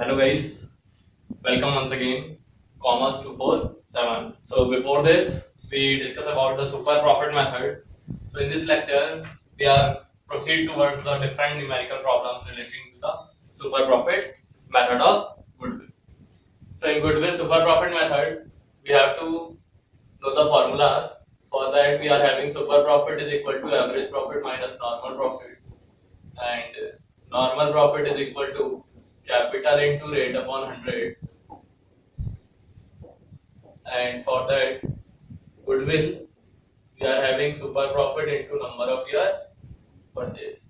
hello guys, welcome once again, Commerce 247. So before this, we discuss about the super profit method. So in this lecture, we are proceed towards the different numerical problems relating to the super profit method of goodwill. So in goodwill super profit method, we have to know the formulas. For that, we are having super profit is equal to average profit minus normal profit, and normal profit is equal to capital into rate upon 100, and for that goodwill we are having super profit into number of year purchase.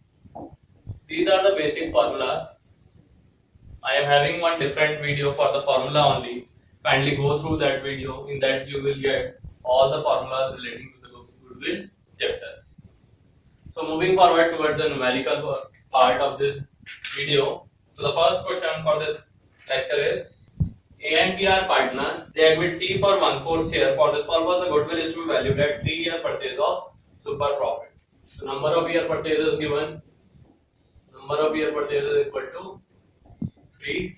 These are the basic formulas. I am having one different video for the formula only. Kindly go through that video. In that you will get all the formulas relating to the goodwill chapter. So moving forward towards the numerical part of this video. So the first question for this lecture is A and B are partner. They admit C for 1/4 share. For this purpose, the goodwill is to be valued at 3-year purchase of super profit. So number of year purchases given. Number of year purchases equal to 3.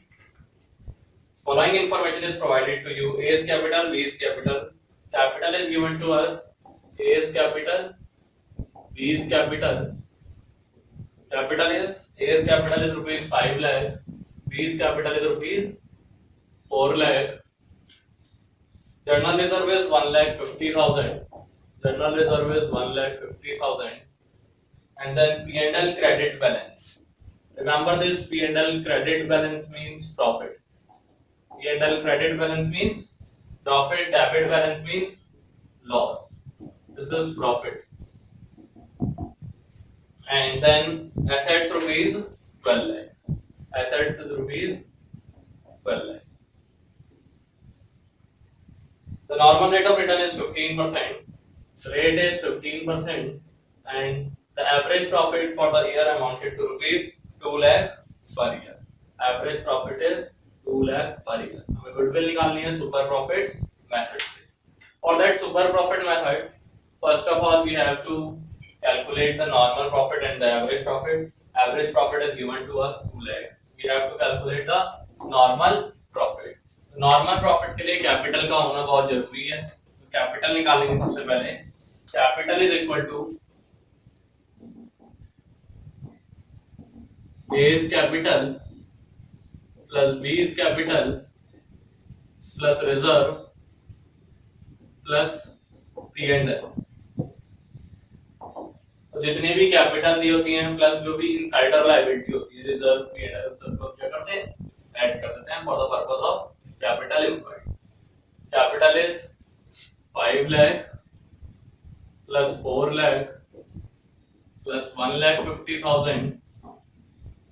Following information is provided to you. A is capital, B is capital. Capital is given to us. A is capital, B is capital. Capital is A is capital is rupees 5 lakh. B is capital is rupees 4 lakh. General reserve is 1,50,000. General reserve is 1,50,000. And then P&L credit balance. Remember this, P&L credit balance means profit. P&L credit balance means profit, debit balance means loss. This is profit. And then assets rupees 12 lakh. Assets is rupees 12 lakh. The normal rate of return is 15%. Rate is 15%, and the average profit for the year amounted to rupees 2 lakh per year. Average profit is 2 lakh per year. हमें goodwill निकालनी है super profit method से. For that super profit method, first of all we have to calculate the normal profit and the average profit. Average profit is given to us 2 lakh. We have to calculate the normal profit. Normal profit के लिए capital का होना बहुत जरूरी है. तो capital निकालेंगे सबसे पहले. Capital is equal to A is capital plus B is capital plus reserve plus P&L. तो जितने भी कैपिटल दी होती हैं प्लस जो भी इनसाइडर लायबिलिटी होती है, रिजर्व, P&L सबको क्या करते हैं, ऐड कर देते हैं for the purpose of capital employed. Capital is 5 lakh plus 4 lakh plus 1,50,000.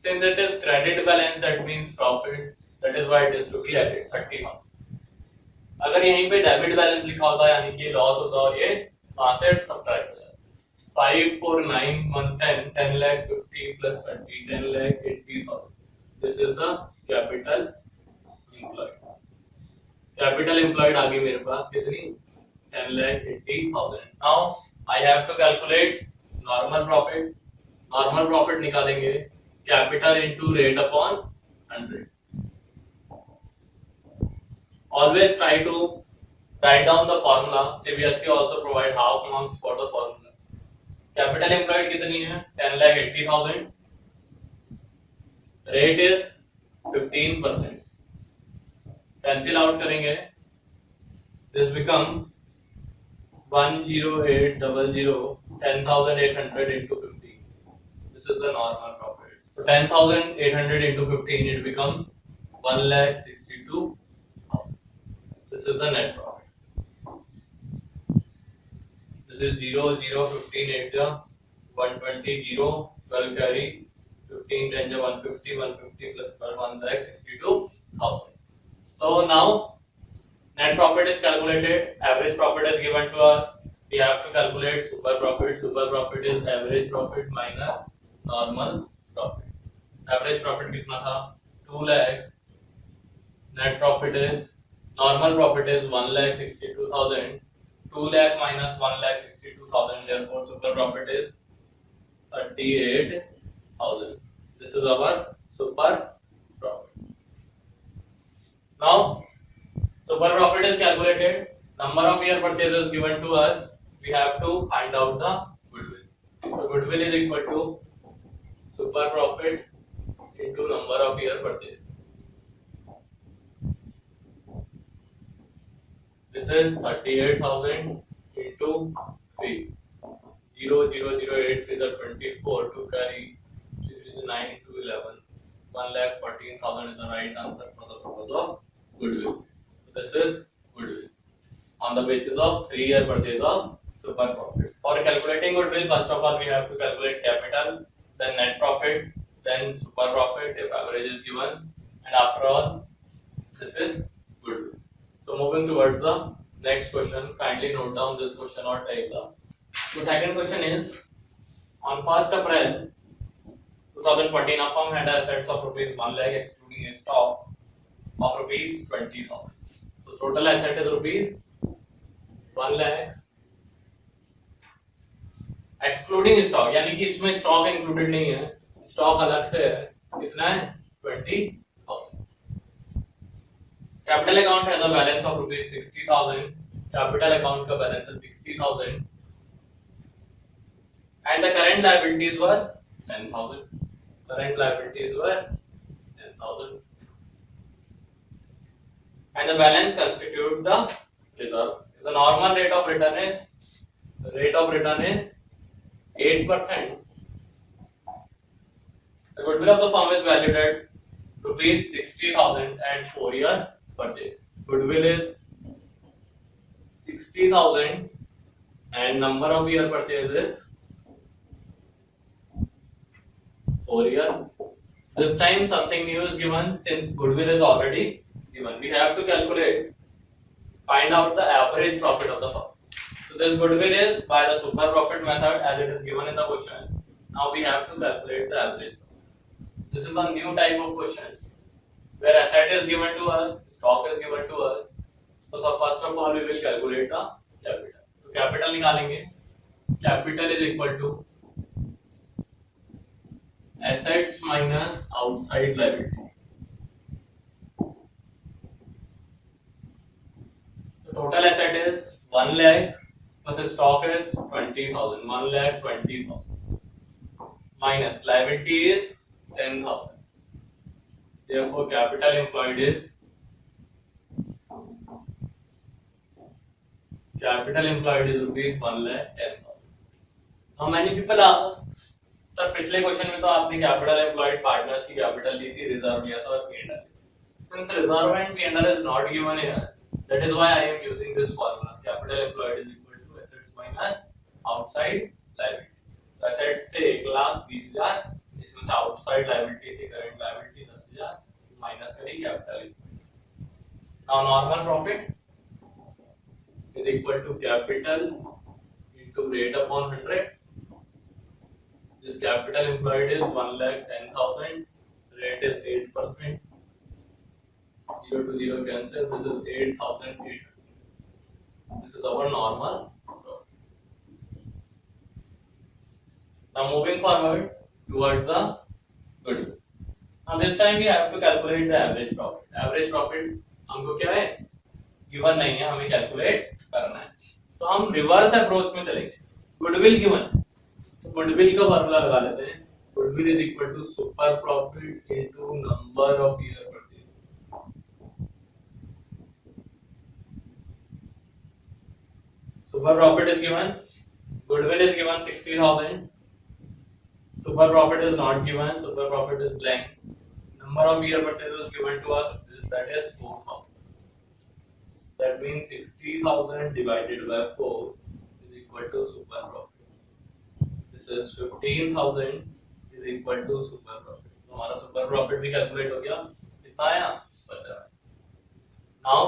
Since it is credit balance, that means profit. That is why it is to be added 30,000. अगर यहीं पे डेबिट बैलेंस लिखा होता है यानी कि लॉस होता और ये वहां से सब्ट्रैक्ट हो जाता. 5 4 9 1 10 10 lakh 50 plus 30 10 lakh 80,000. This is the capital employed. Capital employed आ गई मेरे पास कितनी 10,80,000. Now I have to calculate normal profit. Normal profit निकालेंगे capital into rate upon 100. Always try to write down the formula. CBSE also provide half marks for the formula. Capital employed कितनी है 10,80,000. Rate is 15%. Cancel out करेंगे. This become 10800 10,800 into 15. This is the normal profit. So 10,800 into 15, it becomes 1,62,000. This is the net profit. This is 0 0 15 8 ja 120 0 12 carry 15 10 ja 150 150 plus 12 1,62,000. So now net profit is calculated, average profit is given to us. We have to calculate super profit. Super profit is average profit minus normal profit. Average profit कितना था 2 lakh. Net profit is normal profit is 1,62,000. 2 lakh minus 1,62,000. Therefore super profit is 38,000. This is our super profit. Now, super profit is calculated. Number of year purchases given to us. We have to find out the goodwill. So goodwill is equal to super profit into number of year purchase. This is 38,000 into 3. 0,008 is a 24 to carry. This is 9 to 11. 1,14,000 is the right answer for the purpose of goodwill. So this is goodwill on the basis of 3-year purchase of super profit. For calculating goodwill, first of all we have to calculate capital, then net profit, then super profit if average is given, and after all this is goodwill. So moving towards the next question, kindly note down this question or take the. The second question is, on 1st April 2014, a firm had assets of rupees 1 lakh excluding a stock of rupees 20,000. So total asset is rupees 1 lakh excluding stock, यानी कि इसमें stock included नहीं है, stock अलग से है, कितना है 20,000. Capital account has a balance of rupees 60,000. Capital account का balance है 60,000. And the current liabilities were 10,000. Current liabilities were 10,000. And the balance constitute the reserve. The normal rate of return is 8%. The goodwill of the firm is valued at rupees 60,000 and 4-year purchase. Goodwill is 60,000 and number of year purchase is 4 year. This time something new is given. Since goodwill is already given, we have to find out the average profit of the firm. So this goodwill is by the super profit method as it is given in the question. Now we have to calculate the average profit. This is a new type of question where asset is given to us, stock is given to us. So first of all we will calculate the capital. So capital निकालेंगे. Capital is equal to assets minus outside liability. The total asset is 1 lakh plus stock is 20,000. 1 lakh 20,000 minus liability is 10,000. Therefore, capital employed is rupees 1 lakh 10,000. Now many people ask, sir पिछले question में तो आपने capital employed partners की capital ली थी, reserve लिया था और P&L. Since reserve and P&L is not given here, that is why I am using this formula. Capital employed is equal to assets minus outside liability. So assets से 1,20,000, इसमें से outside liability थी current liability 10,000 minus करी capital. Now normal profit is equal to capital into rate upon 100. This capital employed is 1,10,000. Rate is 8%. 0 to 0 cancel. This is 8,800. This is our normal profit. Now moving forward towards the goodwill. Now this time we have to calculate the average profit. Average profit हमको क्या है? Given नहीं है, हमें calculate करना है. तो हम reverse approach में चलेंगे. Goodwill given. Goodwill का फॉर्मूला लगा लेते हैं. Goodwill is equal to super profit into number of year purchase. Super profit is given. Goodwill is given 60,000. Super profit is not given. Super profit is blank. Number of year purchase is given to us. That is 4,000. That means 60,000 divided by 4 is equal to super profit. This is 15,000 is equal to super profit. तो हमारा super profit भी calculate हो गया. कितना आया? 15. Now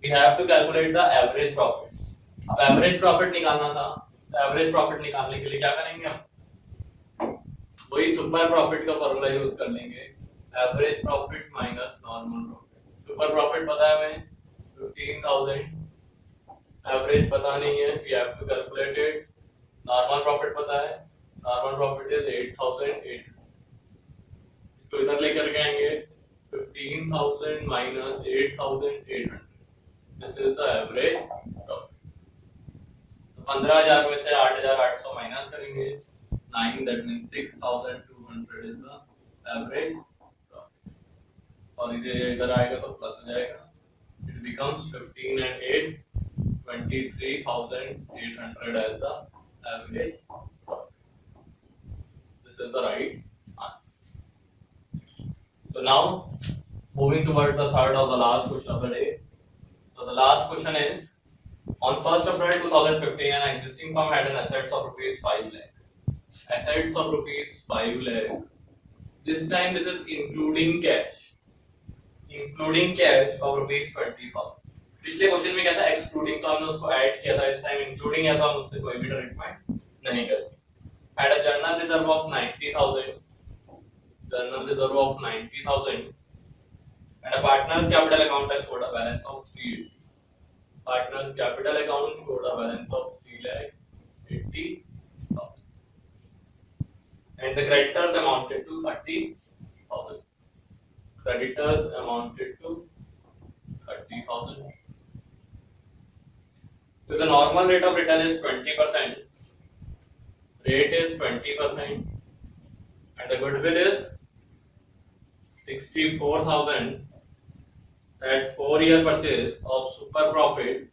we have to calculate the average profit. अब average profit निकालना था. तो average profit निकालने के लिए क्या करेंगे हम? वही super profit का फॉर्मूला यूज कर लेंगे. Average profit minus normal profit. Super profit पता है हमें 15,000. Average पता नहीं है. We have to calculate it. Normal profit पता है. Normal profit is 8,800. इसको इधर लेकर के आएंगे. 15,000 minus 8,800. This is the average profit. 15,000 में से 8,800 माइनस करेंगे 9, that means 6,200 is the average profit. और इधर आएगा तो प्लस हो जाएगा. It becomes 15 and 8, 23,800 as the average profit. This is the right answer. So now moving towards the third or the last question of the day. So the last question is, on 1st April 2015, an existing firm had an assets of rupees 5 lakh. Assets of rupees 5 lakh. This time this is including cash. Including cash of rupees 20,000. पिछले question में क्या था, excluding, तो हमने उसको add किया था. इस टाइम इंक्लूडिंग है तो हम उससे कोई भी ट्रीटमेंट नहीं करेंगे. Had a journal reserve of 90,000. Journal reserve of 90,000. And a partner's capital account has showed a balance of 380. Partner's capital account showed a balance of 3,80,000. And the creditors amounted to 30,000. Creditors amounted to 30,000. So the normal rate of return is 20%. Rate is 20%. And the goodwill is 64,000. At 4-year purchase of super profit,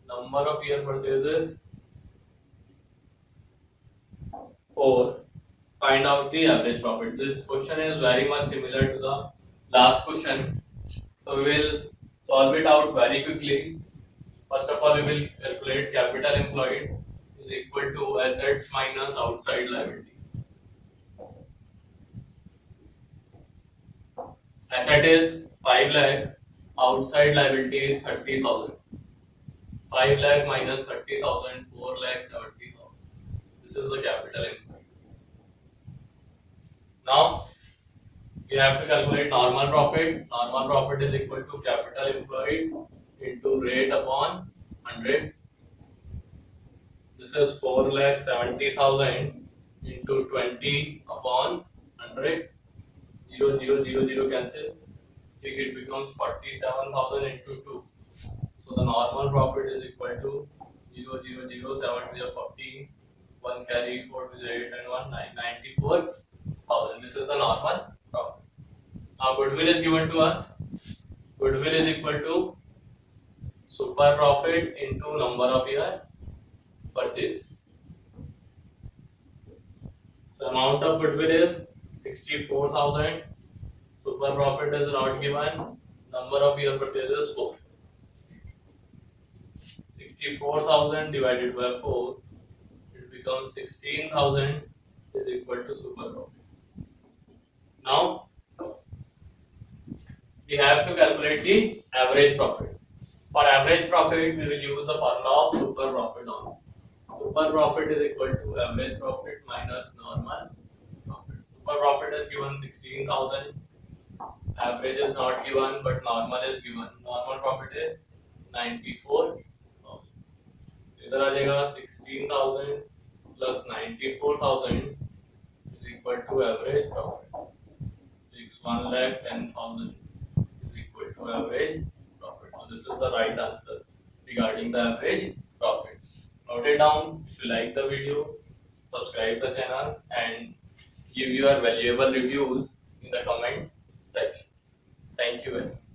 number of year purchases 4. Find out the average profit. This question is very much similar to the last question. So we will solve it out very quickly. First of all, we will calculate capital employed is equal to assets minus outside liability. Asset is 5 lakh. Outside liability is 30,000. 5 lakh minus 30,000, 4 lakh 70,000. This is the capital employed. Now you have to calculate normal profit. Normal profit is equal to capital employed into rate upon 100. This is 4 lakh 70,000 into 20 upon 100. 0, 0, 0, 0 cancel. It becomes 47,000 into 2. So the normal profit is equal to 0, 0, 0, 7 to the 14, 1 carry, 4 to the 8 and 1, 94,000. This is the normal profit. Now goodwill is given to us. Goodwill is equal to super profit into number of year purchase. The amount of goodwill is 64,000. Super profit is not given. Number of year purchases 4. 64,000 divided by 4, it becomes 16,000 is equal to super profit. Now we have to calculate the average profit. For average profit, we will use the formula of super profit only. Super profit is equal to average profit minus normal profit. Super profit is given 16,000. Average is not given, but normal is given. Normal profit is 94,000. इधर आ जाएगा 16,000 plus 94,000 is equal to average profit. 1,10,000 is equal to average profit. So this is the right answer regarding the average profit. Note it down. If you like the video, subscribe the channel and give your valuable reviews in the comment section. Thank you very much.